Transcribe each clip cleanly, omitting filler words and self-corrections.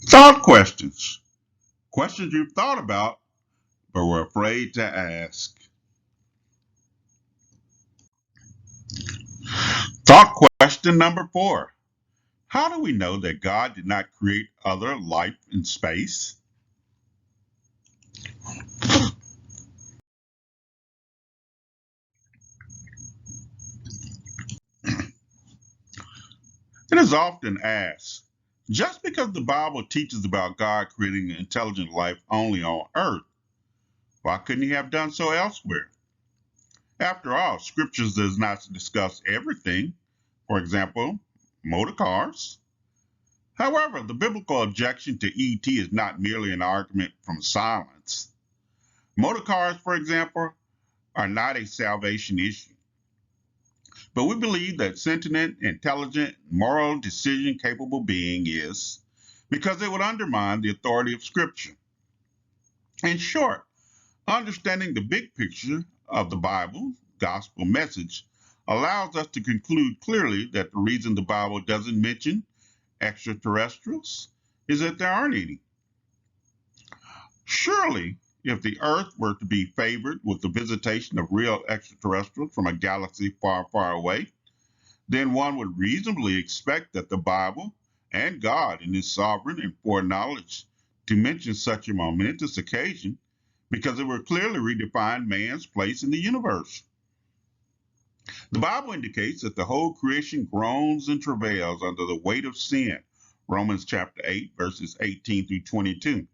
Thought questions. Questions you've thought about but were afraid to ask. Thought question number 4. How do we know that God did not create other life in space? It is often asked, just because the Bible teaches about God creating intelligent life only on Earth, why couldn't he have done so elsewhere? After all, scriptures does not discuss everything. For example, motor cars. However, the biblical objection to ET is not merely an argument from silence. Motor cars, for example, are not a salvation issue. But we believe that sentient, intelligent, moral, decision capable being is, because it would undermine the authority of Scripture. In short, understanding the big picture of the Bible, gospel message, allows us to conclude clearly that the reason the Bible doesn't mention extraterrestrials is that there aren't any. Surely, if the Earth were to be favored with the visitation of real extraterrestrials from a galaxy far, far away, then one would reasonably expect that the Bible and God, in His sovereign and foreknowledge, to mention such a momentous occasion because it would clearly redefine man's place in the universe. The Bible indicates that the whole creation groans and travails under the weight of sin. Romans chapter 8, verses 18 through 22.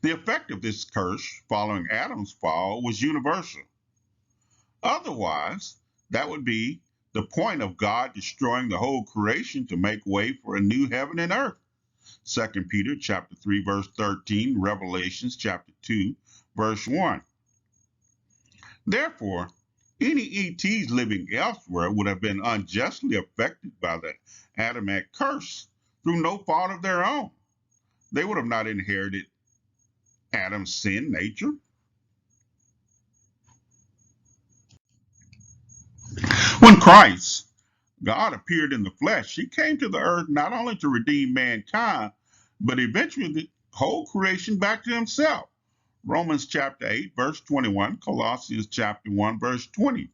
The effect of this curse following Adam's fall was universal. Otherwise, that would be the point of God destroying the whole creation to make way for a new heaven and earth. 2 Peter chapter 3, verse 13, Revelations chapter 2, verse 1. Therefore, any ETs living elsewhere would have been unjustly affected by the Adamic curse through no fault of their own. They would have not inherited Adam's sin nature. When Christ, God, appeared in the flesh, he came to the earth not only to redeem mankind, but eventually the whole creation back to himself. Romans chapter 8, verse 21, Colossians chapter 1, verse 20.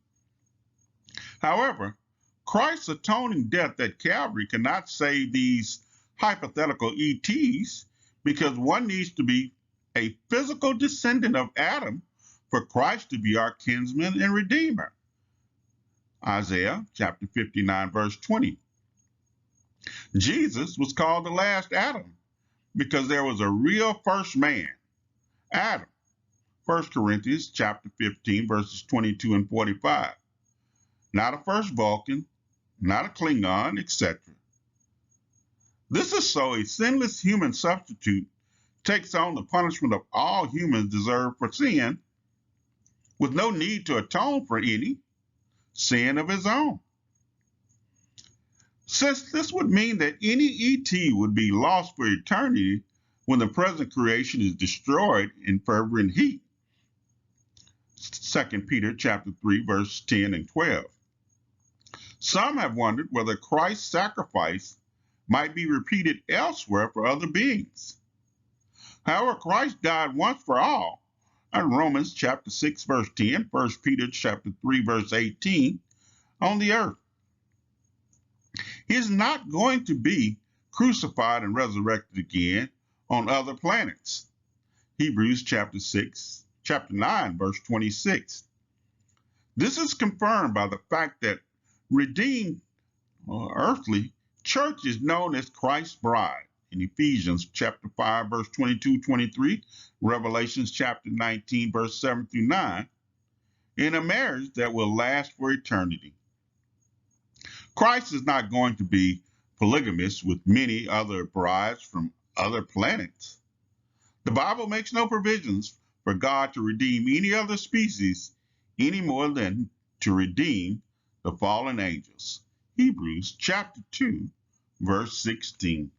However, Christ's atoning death at Calvary cannot save these hypothetical ETs because one needs to be a physical descendant of Adam for Christ to be our kinsman and redeemer. Isaiah chapter 59, verse 20. Jesus was called the last Adam because there was a real first man, Adam. 1 Corinthians chapter 15, verses 22 and 45. Not a first Vulcan, not a Klingon, etc. This is so a sinless human substitute takes on the punishment of all humans deserve for sin, with no need to atone for any sin of his own. Since this would mean that any ET would be lost for eternity when the present creation is destroyed in fervent heat. 2 Peter chapter 3, verse 10 and 12. Some have wondered whether Christ's sacrifice might be repeated elsewhere for other beings. However, Christ died once for all in Romans chapter 6, verse 10, 1 Peter chapter 3, verse 18, on the earth. He is not going to be crucified and resurrected again on other planets. Hebrews chapter 9, verse 26. This is confirmed by the fact that redeemed earthly church is known as Christ's bride in Ephesians chapter 5, verse 22, 23, Revelations chapter 19, verse 7 through 9, in a marriage that will last for eternity. Christ is not going to be polygamous with many other brides from other planets. The Bible makes no provisions for God to redeem any other species any more than to redeem the fallen angels. Hebrews chapter 2, verse 16.